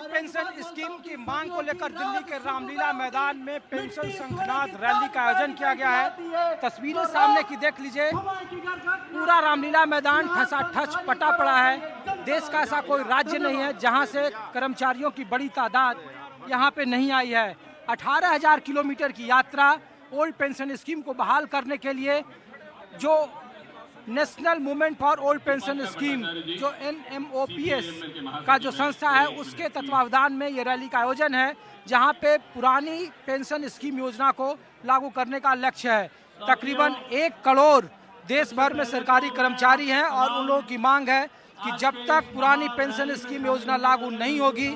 Pension scheme की मांग को लेकर दिल्ली के रामलीला मैदान में पेंशन संघनाद रैली का आयोजन किया गया है। तस्वीरें सामने की देख लीजिए, पूरा रामलीला मैदान ठसाठस पटा पड़ा है। देश का ऐसा कोई राज्य नहीं है जहां से कर्मचारियों की बड़ी तादाद यहां पे नहीं आई है। 18,000 किलोमीटर की यात्रा ओल्ड पेंशन स्कीम को बहाल करने के लिए जो national movement for old pension scheme जो NMOPS का जो संस्था है उसके तत्वावधान में ये रैली का आयोजन है, जहां पे पुरानी पेंशन स्कीम योजना को लागू करने का लक्ष्य है। तकरीबन 1 करोड़ देश भर में सरकारी कर्मचारी हैं और उन लोगों की मांग है कि जब तक पुरानी पेंशन स्कीम योजना लागू नहीं होगी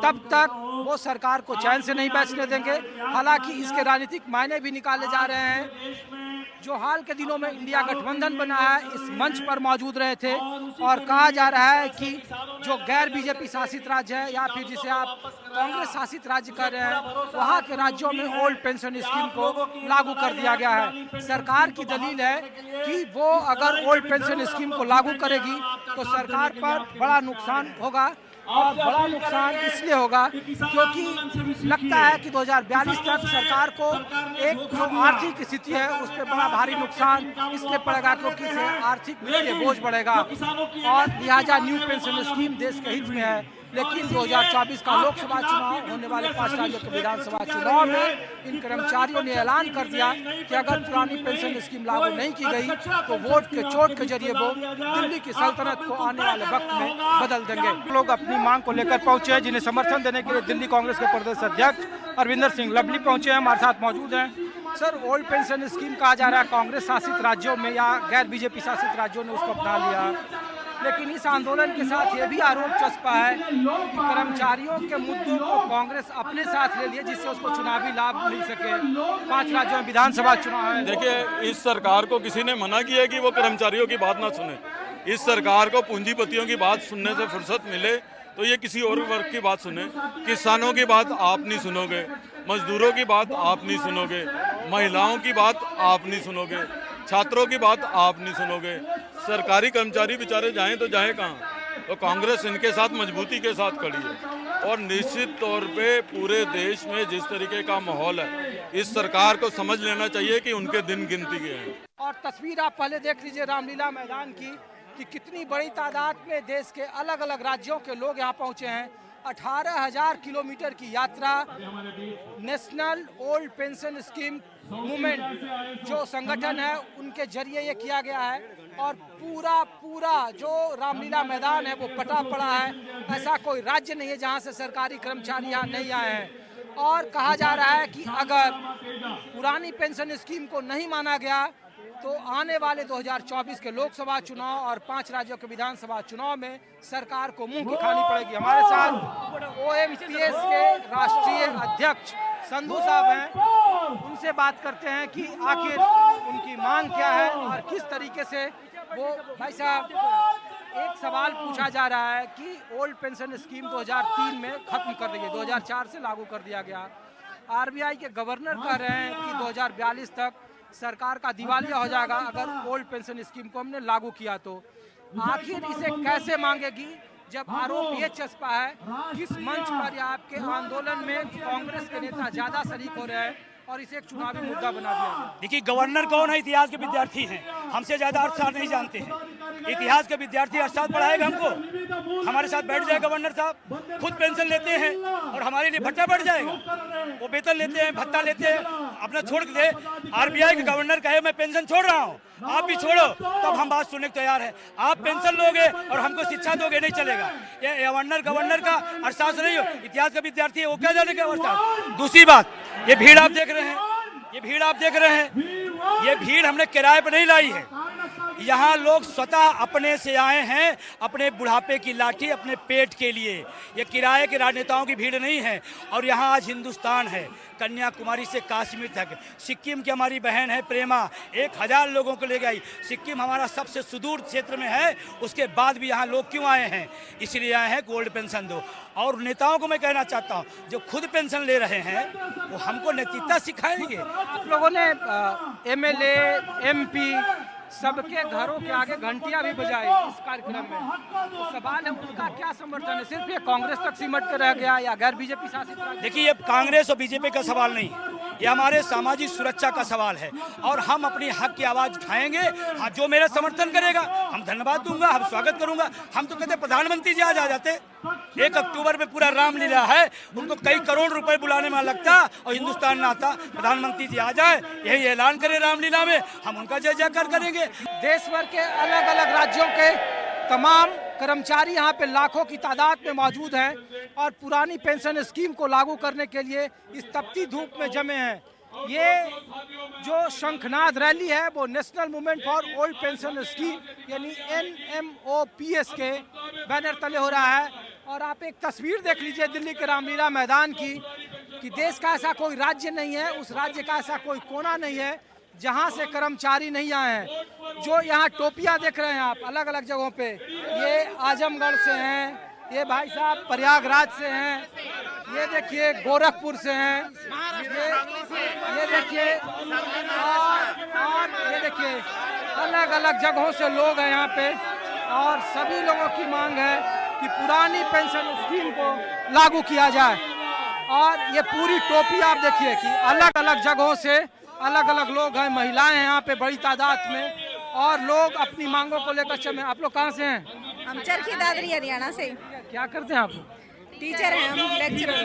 तब तक वो सरकार को चैन से नहीं बैठने देंगे। हालांकि इसके राजनीतिक मायने भी निकाले जा रहे हैं। जो हाल के दिनों में इंडिया गठबंधन बना है, इस मंच पर मौजूद रहे थे और कहा जा रहा है कि जो गैर बीजेपी शासित राज्य है या फिर जिसे आप कांग्रेस शासित राज्य कर रहे हैं, वहाँ के राज्यों में ओल्ड पेंशन स्कीम को लागू कर दिया गया है। सरकार की दलील है कि वो अगर ओल्ड पेंशन स्कीम को लागू करेगी तो सरकार पर बड़ा नुकसान होगा। और बड़ा नुकसान इसलिए होगा क्योंकि लगता है कि 2042 तक सरकार को एक जो आर्थिक स्थिति है उस पर बड़ा भारी नुकसान इसलिए पड़ेगा क्योंकि इससे आर्थिक वित्तीय बोझ बढ़ेगा और लिहाजा न्यू पेंशन स्कीम देश के हित में है। लेकिन 2024 का लोकसभा चुनाव होने वाले 5 राज्यों के विधानसभा चुनाव में इन कर्मचारियों ने ऐलान कर दिया कि अगर पुरानी पेंशन स्कीम लागू नहीं की गई तो वोट के चोट के जरिए वो दिल्ली की सल्तनत को आने वाले वक्त में बदल देंगे। लोग अपनी मांग को लेकर पहुंचे हैं, जिन्हें समर्थन देने के लिए दिल्ली कांग्रेस के प्रदेश अध्यक्ष अरविंदर सिंह लवली पहुंचे हैं, हमारे साथ मौजूद हैं। सर, ओल्ड पेंशन स्कीम कहा जा रहा है कांग्रेस शासित राज्यों में या गैर बीजेपी शासित राज्यों ने उसको अपना लिया, लेकिन इस आंदोलन के साथ ये भी आरोप चस्पा है कि कर्मचारियों के मुद्दों को कांग्रेस अपने साथ ले लिए जिससे उसको चुनावी लाभ मिल सके। 5 राज्यों में विधानसभा चुनाव है। देखिए, इस सरकार को किसी ने मना किया कि वो कर्मचारियों की बात ना सुने। इस सरकार को पूंजीपतियों की बात सुनने से फुर्सत मिले तो ये किसी और वर्ग की बात सुने। किसानों की बात आप नहीं सुनोगे, मजदूरों की बात आप नहीं सुनोगे, महिलाओं की बात आप नहीं सुनोगे, छात्रों की बात आप नहीं सुनोगे। सरकारी कर्मचारी बेचारे जाएं तो जाएं कहाँ। तो कांग्रेस इनके साथ मजबूती के साथ खड़ी है और निश्चित तौर पे पूरे देश में जिस तरीके का माहौल है, इस सरकार को समझ लेना चाहिए कि उनके दिन गिनती के हैं। और तस्वीर आप पहले देख लीजिए रामलीला मैदान की कि कितनी बड़ी तादाद में देश के अलग अलग राज्यों के लोग यहाँ पहुँचे हैं। 18,000 किलोमीटर की यात्रा national old pension scheme movement जो संगठन है उनके जरिए ये किया गया है और पूरा जो रामलीला मैदान है वो पटा पड़ा है। ऐसा कोई राज्य नहीं है जहां से सरकारी कर्मचारी यहाँ नहीं आए हैं और कहा जा रहा है कि अगर पुरानी पेंशन स्कीम को नहीं माना गया तो आने वाले 2024 के लोकसभा चुनाव और 5 राज्यों के विधानसभा चुनाव में सरकार को मुंह की खानी पड़ेगी। हमारे साथ OMPS के राष्ट्रीय अध्यक्ष संधू साहब हैं, उनसे बात करते हैं कि आखिर उनकी मांग क्या है और किस तरीके से वो। भाई साहब, एक सवाल पूछा जा रहा है कि ओल्ड पेंशन स्कीम 2003 में खत्म कर दी गई, 2004 से लागू कर दिया गया। RBI के गवर्नर कह रहे हैं कि 2042 तक सरकार का दिवालिया हो जाएगा अगर ओल्ड पेंशन स्कीम को हमने लागू किया तो। आखिर इसे कैसे मांगेगी जब आरोप ये चस्पा है किस मंच पर या आपके आंदोलन में कांग्रेस के नेता ज्यादा शरीक हो रहे हैं और इसे एक चुनावी मुद्दा बना दिया। देखिए, गवर्नर कौन है? इतिहास के विद्यार्थी हैं, हमसे ज्यादा अर्थशास्त्र नहीं जानते हैं। इतिहास के विद्यार्थी अर्थशास्त्र पढ़ाएगा हमको? हमारे साथ बैठ जाए गवर्नर साहब, खुद पेंशन लेते हैं और हमारे लिए भत्ता बढ़ जाएगा। वो वेतन लेते हैं, भत्ता लेते हैं, अपना छोड़ के दे। RBI के गवर्नर कहे मैं पेंशन छोड़ रहा हूँ, आप भी छोड़ो, तब हम बात सुनने को तैयार है। आप पेंशन लोगे और हमको शिक्षा दोगे, नहीं चलेगा। ये गवर्नर का अर्थशास्त्र नहीं हो, इतिहास का विद्यार्थी है, वो क्या जानेगा अर्थशास्त्र। दूसरी बात, ये भीड़ आप देख रहे हैं, ये भीड़ हमने किराए पर नहीं लाई है। यहाँ लोग स्वतः अपने से आए हैं, अपने बुढ़ापे की लाठी अपने पेट के लिए। ये किराए के राजनेताओं की भीड़ नहीं है। और यहाँ आज हिंदुस्तान है, कन्याकुमारी से कश्मीर तक। सिक्किम की हमारी बहन है प्रेमा, 1000 लोगों को ले गई। सिक्किम हमारा सबसे सुदूर क्षेत्र में है, उसके बाद भी यहाँ लोग क्यों आए हैं? इसलिए आए हैं गोल्ड पेंशन दो। और नेताओं को मैं कहना चाहता हूँ, जो खुद पेंशन ले रहे हैं वो हमको नैतिकता सिखाएंगे। आप लोगों ने MLA, MP सबके घरों के आगे घंटियां भी बजाई इस कार्यक्रम में। तो सवाल है उनका क्या समर्थन है, सिर्फ ये कांग्रेस तक सिमट कर रह गया या गैर बीजेपी शासित राज्य? देखिए, ये कांग्रेस और बीजेपी का सवाल नहीं है, ये हमारे सामाजिक सुरक्षा का सवाल है और हम अपनी हक की आवाज उठाएंगे। हाँ, जो मेरा समर्थन करेगा हम धन्यवाद दूंगा, हम स्वागत करूंगा। हम तो कहते प्रधानमंत्री जी आज आ जाते, 1 अक्टूबर में पूरा रामलीला है, उनको कई करोड़ रुपए बुलाने में लगता और हिंदुस्तान में आता। प्रधानमंत्री जी आ जाए, यही ऐलान करें रामलीला में, हम उनका जय जयकार करेंगे। देश भर के अलग अलग राज्यों के तमाम कर्मचारी यहाँ पे लाखों की तादाद में मौजूद हैं और पुरानी पेंशन स्कीम को लागू करने के लिए इस तपती धूप में जमे हैं। ये जो शंखनाद रैली है वो national movement for old pension scheme यानी NMOPS के बैनर तले हो रहा है। और आप एक तस्वीर देख लीजिए दिल्ली के रामलीला मैदान की कि देश का ऐसा कोई राज्य नहीं है, उस राज्य का ऐसा कोई कोना नहीं है जहां से कर्मचारी नहीं आए हैं। जो यहाँ टोपियां देख रहे हैं आप अलग अलग जगहों पे, ये आजमगढ़ से हैं, ये भाई साहब प्रयागराज से हैं, ये देखिए गोरखपुर से हैं, ये देखिए और ये देखिए अलग अलग जगहों से लोग हैं यहाँ पे। और सभी लोगों की मांग है कि पुरानी पेंशन स्कीम को लागू किया जाए। और ये पूरी टोपी आप देखिए कि अलग अलग जगहों से अलग अलग लोग हैं, महिलाएं हैं यहाँ पे बड़ी तादाद में और लोग अपनी मांगों को लेकर चले। आप लोग कहाँ से हैं? हम चरखी दादरी हरियाणा से। क्या करते हैं आप? टीचर हैं हम, लेक्चरर।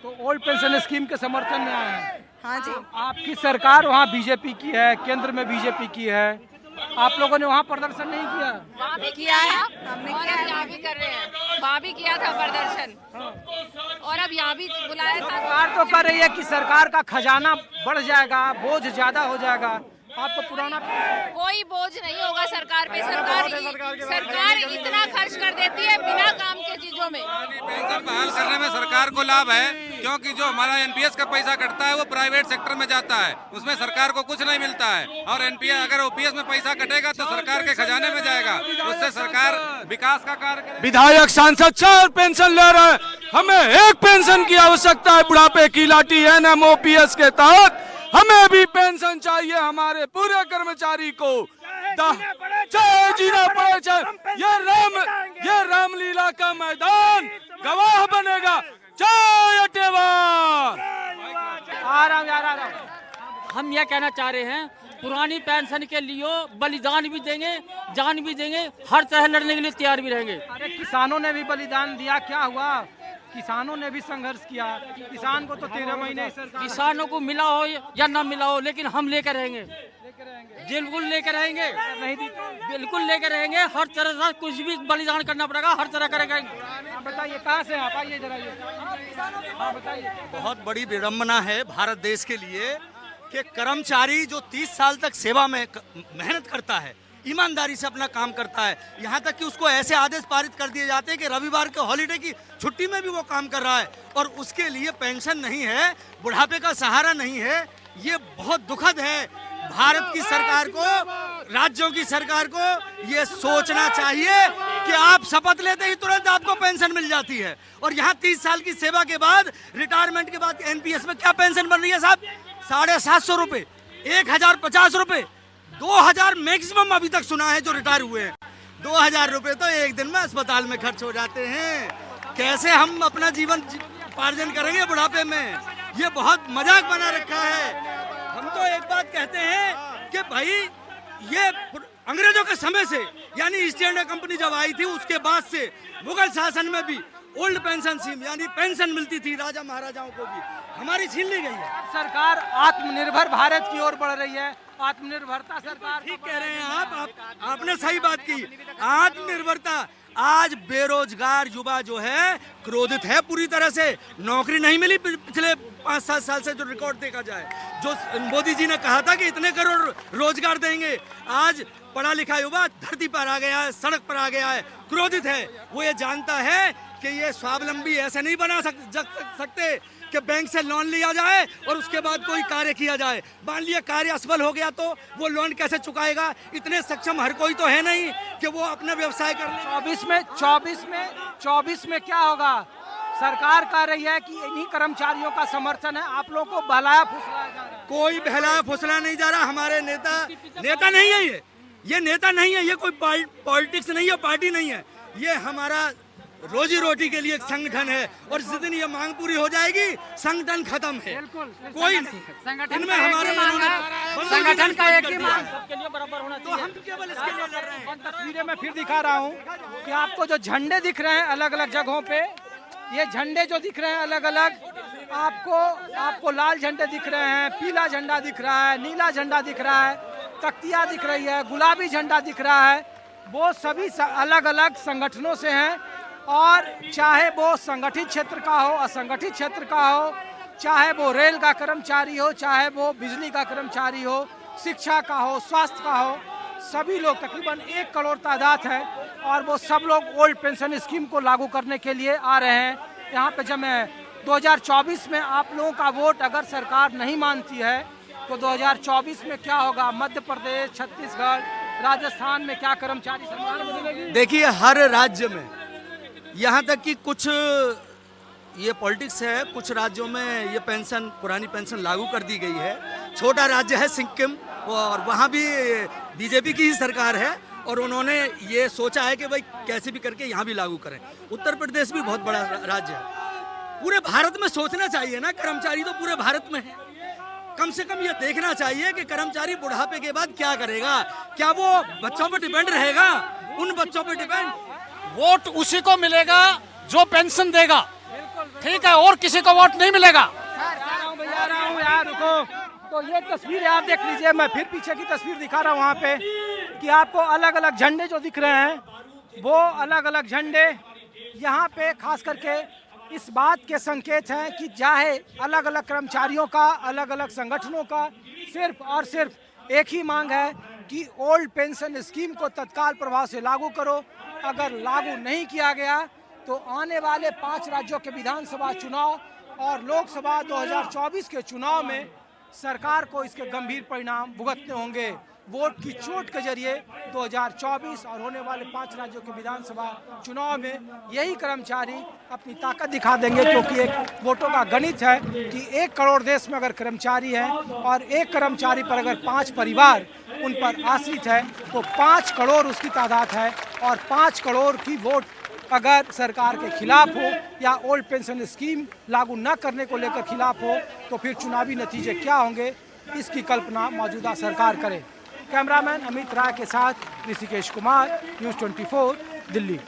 तो ओल्ड पेंशन स्कीम के समर्थन में आए हैं। हाँ जी। आपकी सरकार वहाँ बीजेपी की है, केंद्र में बीजेपी की है, आप लोगों ने वहाँ प्रदर्शन नहीं किया? वहाँ भी किया है, हमने और अब यहाँ भी कर रहे हैं। वहाँ भी किया था प्रदर्शन और अब यहाँ भी बुलाया था। सरकार तो कर रही है कि सरकार का खजाना बढ़ जाएगा, बोझ ज्यादा हो जाएगा। आपको पुराना कोई बोझ नहीं होगा सरकार पे। सरकार इतना खर्च कर देती है बिना काम के चीजों में। पेंशन बहाल करने में सरकार को लाभ है, क्योंकि जो हमारा NPS का पैसा कटता है वो प्राइवेट सेक्टर में जाता है, उसमें सरकार को कुछ नहीं मिलता है। और NPS अगर OPS में पैसा कटेगा तो सरकार के खजाने में जाएगा, उससे सरकार विकास का कार्य करेगी। विधायक सांसद 4 पेंशन ले रहे हैं, हमें एक पेंशन की आवश्यकता है बुढ़ापे की लाठी NMOPS के तहत हमें भी पेंशन चाहिए। हमारे पूरे कर्मचारी को चाहे जीना पड़े, चाहे ये रामलीला का मैदान गवाह बनेगा। जय अटेवार। हम यह कहना चाह रहे हैं, पुरानी पेंशन के लिए बलिदान भी देंगे, जान भी देंगे, हर तरह लड़ने के लिए तैयार भी रहेंगे। अरे किसानों ने भी बलिदान दिया, क्या हुआ? किसानों ने भी संघर्ष किया, किसान को तो 13 महीने सरकार। किसानों को मिला हो या ना मिला हो, लेकिन हम लेकर रहेंगे, बिल्कुल लेकर रहेंगे, नहीं दी तो बिल्कुल लेकर रहेंगे। हर तरह से कुछ भी बलिदान करना पड़ेगा, हर तरह करेंगे। आप बताइए कहाँ से आप? आइए जरा ये हाँ बताइए। बहुत बड़ी विडम्बना है भारत देश के लिए कि कर्मचारी जो 30 साल तक सेवा में मेहनत करता है, ईमानदारी से अपना काम करता है, यहाँ तक कि उसको ऐसे आदेश पारित कर दिए जाते हैं कि रविवार के हॉलीडे की छुट्टी में भी वो काम कर रहा है और उसके लिए पेंशन नहीं है, बुढ़ापे का सहारा नहीं है। ये बहुत दुखद है। भारत की सरकार को, राज्यों की सरकार को ये सोचना चाहिए कि आप शपथ लेते ही तुरंत आपको पेंशन मिल जाती है और यहाँ 30 साल की सेवा के बाद, रिटायरमेंट के बाद NPS में क्या पेंशन बन रही है साहब? 750 रुपये, 1050 रुपये, 2000 मैक्सिमम अभी तक सुना है जो रिटायर हुए हैं। 2000 रुपये तो एक दिन में अस्पताल में खर्च हो जाते हैं। कैसे हम अपना जीवन उपार्जन करेंगे बुढ़ापे में? ये बहुत मजाक बना रखा है। हम तो एक बात कहते हैं कि भाई ये अंग्रेजों के समय से, यानी ईस्ट इंडिया कंपनी जब आई थी उसके बाद से मुगल शासन में भी ओल्ड पेंशन स्कीम यानी पेंशन मिलती थी राजा महाराजाओं को भी, हमारी छीन ली गई है। सरकार आत्मनिर्भर भारत की ओर बढ़ रही है, आत्मनिर्भरता सरकार। ठीक कह रहे हैं आपने सही बात की। आत्मनिर्भरता, आज बेरोजगार युवा जो है क्रोधित है पूरी तरह से, नौकरी नहीं मिली पिछले 5-7 साल से जो रिकॉर्ड देखा जाए। जो मोदी जी ने कहा था कि इतने करोड़ रोजगार देंगे, आज पढ़ा लिखा युवा धरती पर आ गया है, सड़क पर आ गया है, क्रोधित है। वो ये जानता है कि ये स्वावलंबी ऐसे नहीं बना सकते कि बैंक से लोन लिया जाए और उसके बाद कोई कार्य किया जाए। मान लिया कार्य असफल हो गया तो वो लोन कैसे चुकाएगा? इतने सक्षम हर कोई तो है नहीं कि वो अपना व्यवसाय कर ले। 24 में क्या होगा? सरकार कह रही है कि इन्हीं कर्मचारियों का समर्थन है, आप लोगों को बहलाया फुसलाया जा रहा है। कोई बहलाया फुसला नहीं जा रहा। हमारे नेता नहीं है, ये ये नेता नहीं है, ये कोई पॉलिटिक्स नहीं है, पार्टी नहीं है, ये हमारा रोजी रोटी के लिए एक संगठन है। और जिस दिन ये मांग पूरी हो जाएगी संगठन खत्म है, कोई नहीं। इनमें हमारे संगठन का एक ही मांग, सबके लिए बराबर होना तो हम केवल इसके लिए लड़ रहे हैं। तस्वीरें मैं फिर दिखा रहा हूँ कि आपको जो झंडे दिख रहे हैं अलग अलग जगहों पे, ये झंडे जो दिख रहे हैं अलग अलग, आपको लाल झंडे दिख रहे हैं, पीला झंडा दिख रहा है, नीला झंडा दिख रहा है, तख्तियाँ दिख रही है, गुलाबी झंडा दिख रहा है। वो सभी अलग अलग संगठनों से हैं और चाहे वो संगठित क्षेत्र का हो, असंगठित क्षेत्र का हो, चाहे वो रेल का कर्मचारी हो, चाहे वो बिजली का कर्मचारी हो, शिक्षा का हो, स्वास्थ्य का हो, सभी लोग तकरीबन 1 करोड़ तादाद है और वो सब लोग ओल्ड पेंशन स्कीम को लागू करने के लिए आ रहे हैं। यहाँ पे जब मैं 2024 में आप लोगों का वोट अगर सरकार नहीं मानती है तो 2024 में क्या होगा, मध्य प्रदेश, छत्तीसगढ़, राजस्थान में क्या कर्मचारी सम्मान मिलेगी? देखिए हर राज्य में, यहाँ तक कि कुछ ये पॉलिटिक्स है, कुछ राज्यों में ये पेंशन, पुरानी पेंशन लागू कर दी गई है। छोटा राज्य है सिक्किम और वहाँ भी बीजेपी की ही सरकार है और उन्होंने ये सोचा है कि भाई कैसे भी करके यहाँ भी लागू करें। उत्तर प्रदेश भी बहुत बड़ा राज्य है। पूरे भारत में सोचना चाहिए ना, कर्मचारी तो पूरे भारत में है। कम से कम ये देखना चाहिए कि कर्मचारी बुढ़ापे के बाद क्या करेगा, क्या वो बच्चों पर डिपेंड रहेगा, उन बच्चों पर डिपेंड। वोट उसी को मिलेगा जो पेंशन देगा, ठीक है, और किसी को वोट नहीं मिलेगा। भैया रहा हूँ यार, रुको। तो ये तस्वीर आप देख लीजिए, मैं फिर पीछे की तस्वीर दिखा रहा हूँ वहाँ पे कि आपको अलग अलग झंडे जो दिख रहे हैं वो अलग अलग झंडे यहाँ पे खास करके इस बात के संकेत हैं कि चाहे अलग अलग कर्मचारियों का, अलग अलग संगठनों का सिर्फ और सिर्फ एक ही मांग है कि ओल्ड पेंशन स्कीम को तत्काल प्रभाव से लागू करो। अगर लागू नहीं किया गया तो आने वाले 5 राज्यों के विधानसभा चुनाव और लोकसभा 2024 के चुनाव में सरकार को इसके गंभीर परिणाम भुगतने होंगे। वोट की चोट के जरिए 2024 और होने वाले 5 राज्यों के विधानसभा चुनाव में यही कर्मचारी अपनी ताकत दिखा देंगे, क्योंकि एक वोटों का गणित है कि 1 करोड़ देश में अगर कर्मचारी हैं और एक कर्मचारी पर अगर 5 परिवार उन पर आश्रित है तो 5 करोड़ उसकी तादाद है और 5 करोड़ की वोट अगर सरकार के खिलाफ हो या ओल्ड पेंशन स्कीम लागू न करने को लेकर खिलाफ हो तो फिर चुनावी नतीजे क्या होंगे, इसकी कल्पना मौजूदा सरकार करे। कैमरामैन अमित राय के साथ ऋषिकेश कुमार, न्यूज़ 24 दिल्ली।